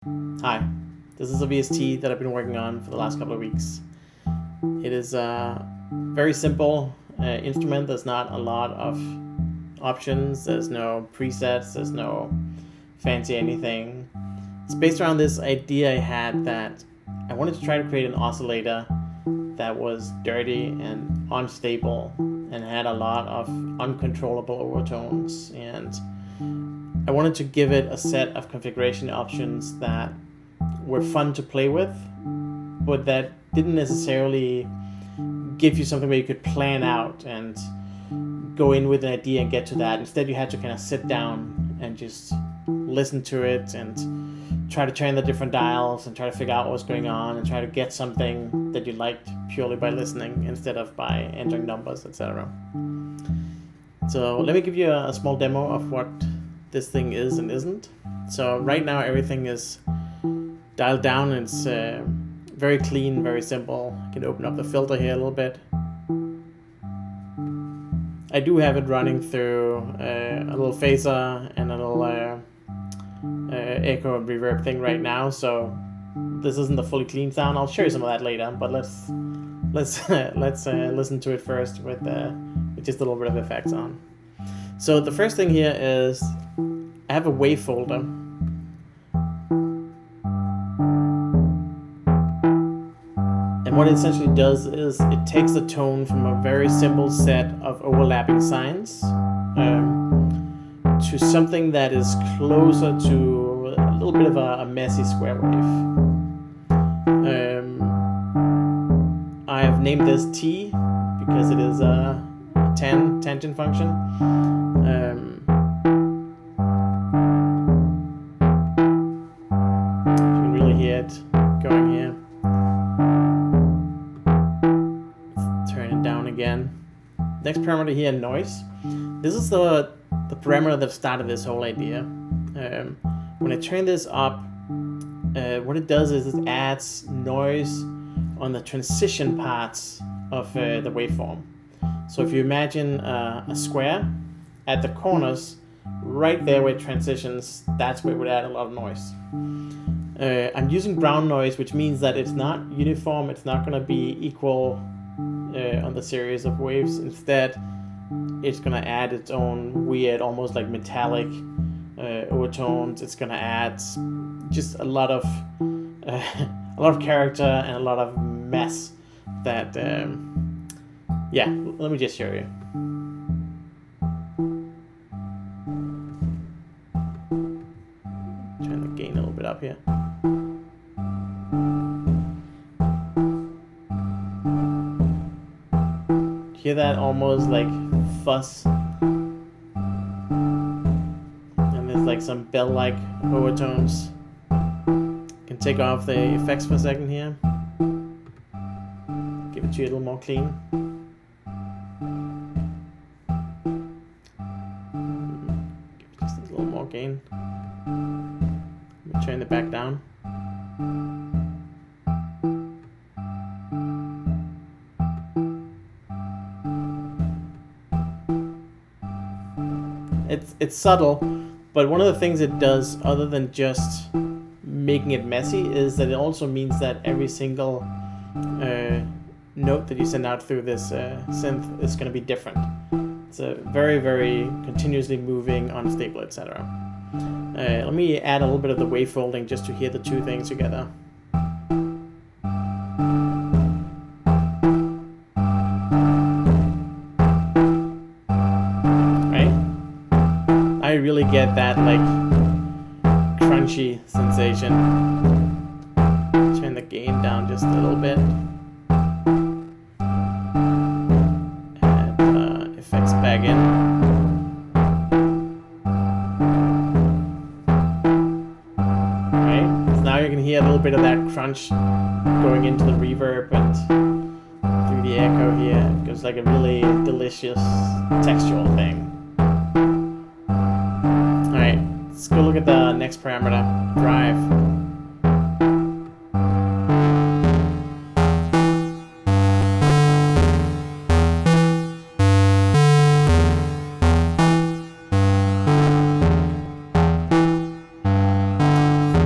Hi, this is a VST that I've been working on for the last couple of weeks. It is a very simple instrument. There's not a lot of options. There's no presets. There's no fancy anything. It's based around this idea I had that I wanted to try to create an oscillator that was dirty and unstable and had a lot of uncontrollable overtones, and I wanted to give it a set of configuration options that were fun to play with, but that didn't necessarily give you something where you could plan out and go in with an idea and get to that. Instead, you had to kind of sit down and just listen to it and try to turn the different dials and try to figure out what was going on and try to get something that you liked purely by listening instead of by entering numbers, etc. So let me give you a small demo of what this thing is and isn't. So right now everything is dialed down. It's very clean, very simple. I can open up the filter here a little bit. I do have it running through a little phaser and a little echo and reverb thing right now, so this isn't a fully clean sound. I'll show you some of that later, but let's listen to it first with just a little bit of effects on. So the first thing here is I have a wave folder. And what it essentially does is it takes the tone from a very simple set of overlapping sines to something that is closer to a little bit of a messy square wave. I have named this T because it is a tangent function. You can really hear it going here. Let's turn it down again. Next parameter here, noise. This is the parameter that started this whole idea. When I turn this up, what it does is it adds noise on the transition parts of the waveform. So if you imagine a square, at the corners, right there where it transitions, that's where it would add a lot of noise. I'm using brown noise, which means that it's not uniform, it's not going to be equal on the series of waves. Instead, it's going to add its own weird, almost like metallic overtones. It's going to add just a lot of character and a lot of mess that yeah, let me just show you. Turn the gain a little bit up here. Hear that almost like fuzz, and there's like some bell-like overtones. Can take off the effects for a second here. Give it to you a little more clean. Give it just a little more gain. Let me turn it back down. It's subtle, but one of the things it does, other than just making it messy, is that it also means that every single note that you send out through this synth is going to be different. It's a very, very continuously moving, unstable, etc. Let me add a little bit of the wave folding just to hear the two things together. I really get that like crunchy sensation. Turn the gain down just a little bit. Add effects back in. Alright, so now you can hear a little bit of that crunch going into the reverb and through the echo here. It gives like a really delicious textual thing. Let's go look at the next parameter, drive.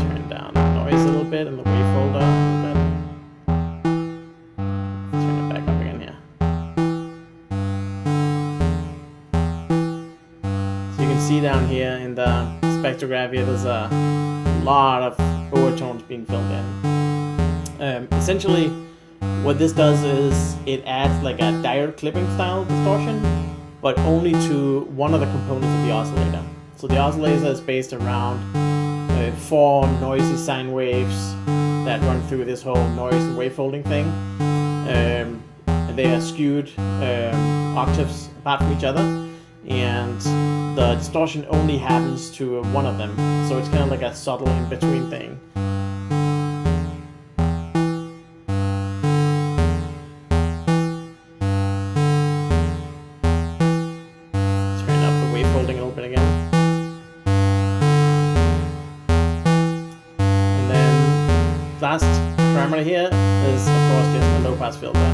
Turn down little bit in the wave folder a little bit. Let's turn it back up again here. So you can see down here in the spectrograph here, there's a lot of overtones being filled in. Essentially, what this does is it adds like a diode clipping style distortion, but only to one of the components of the oscillator. So the oscillator is based around 4 noisy sine waves that run through this whole noise and wave folding thing. And they are skewed octaves apart from each other, and the distortion only happens to one of them. So it's kind of like a subtle in-between thing. Turn up the wave folding a little bit again. Last parameter here is, of course, just a low pass filter.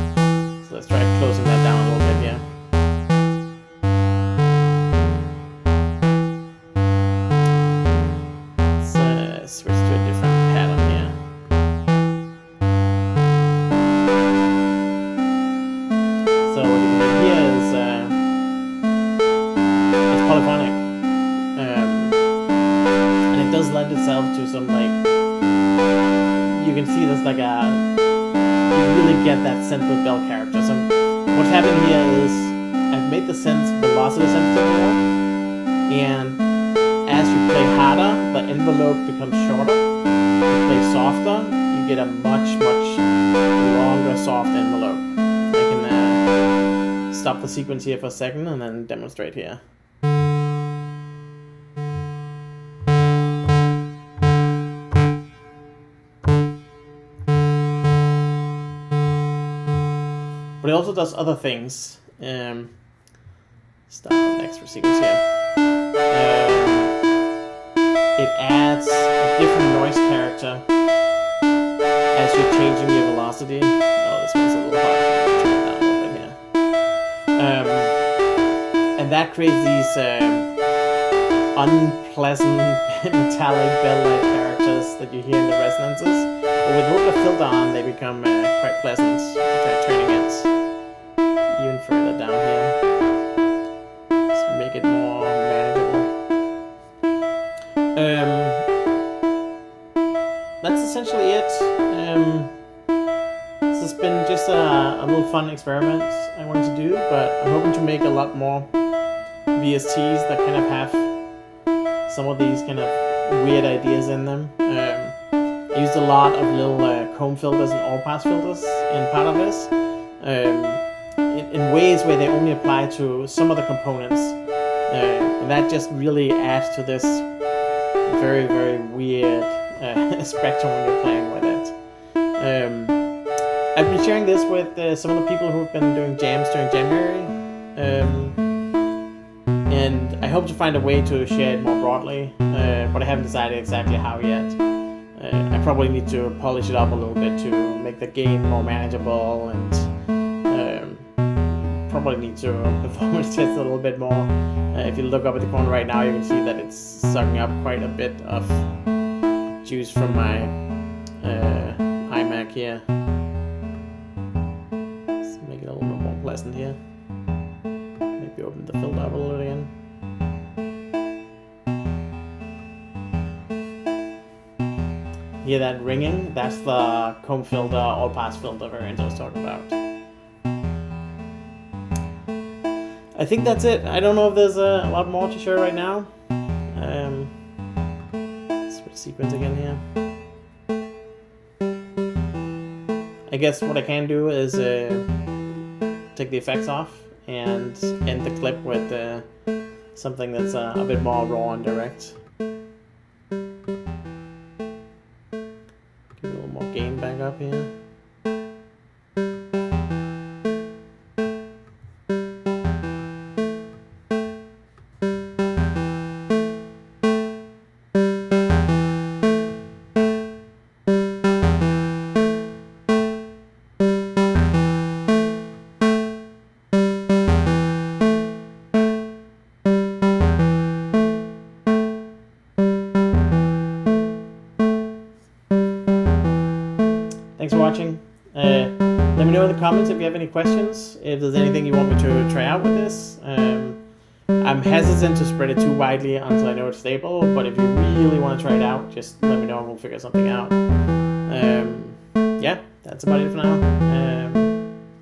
So let's try closing that down a little bit here. Let's switch to a different pattern here. So what you can do here is it's polyphonic, and it does lend itself to some like. You can see there's like you really get that synth with bell character. So what's happening here is I've made the synth velocity sensitive more, and as you play harder, the envelope becomes shorter. If you play softer, you get a much longer soft envelope. I can stop the sequence here for a second and then demonstrate here. But it also does other things. Start the next sequence here. It adds a different noise character as you're changing your velocity. Oh, this one's a little hard. Turn it down a little bit here. And that creates these unpleasant metallic bell-like characters that you hear in the resonances. But with a little bit of filter on, they become quite pleasant. I'll try turning it even further down here. Let's make it more manageable. That's essentially it. This has been just a little fun experiment I wanted to do, but I'm hoping to make a lot more VSTs that kind of have some of these kind of weird ideas in them. I used a lot of little comb filters and all-pass filters in part of this, in ways where they only apply to some of the components, and that just really adds to this very weird spectrum when you're playing with it. I've been sharing this with some of the people who've been doing jams during January, and I hope to find a way to share it more broadly, but I haven't decided exactly how yet. I probably need to polish it up a little bit to make the game more manageable, and probably need to performance test a little bit more. If you look up at the corner right now, you can see that it's sucking up quite a bit of juice from my iMac here. Let's make it a little bit more pleasant here. Maybe open the filter up a little again. Hear that ringing? That's the comb filter, all-pass filter variant I was talking about. I think that's it. I don't know if there's a lot more to share right now. Switch sequence again here. I guess what I can do is take the effects off and end the clip with something that's a bit more raw and direct. Give it a little more gain back up here. thanks for watching. Let me know in the comments if you have any questions, if there's anything you want me to try out with this. I'm hesitant to spread it too widely until I know it's stable, but if you really want to try it out, just let me know and we'll figure something out. Yeah, that's about it for now.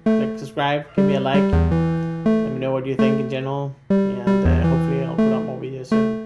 Click subscribe, give me a like, let me know what you think in general, and hopefully I'll put out more videos soon.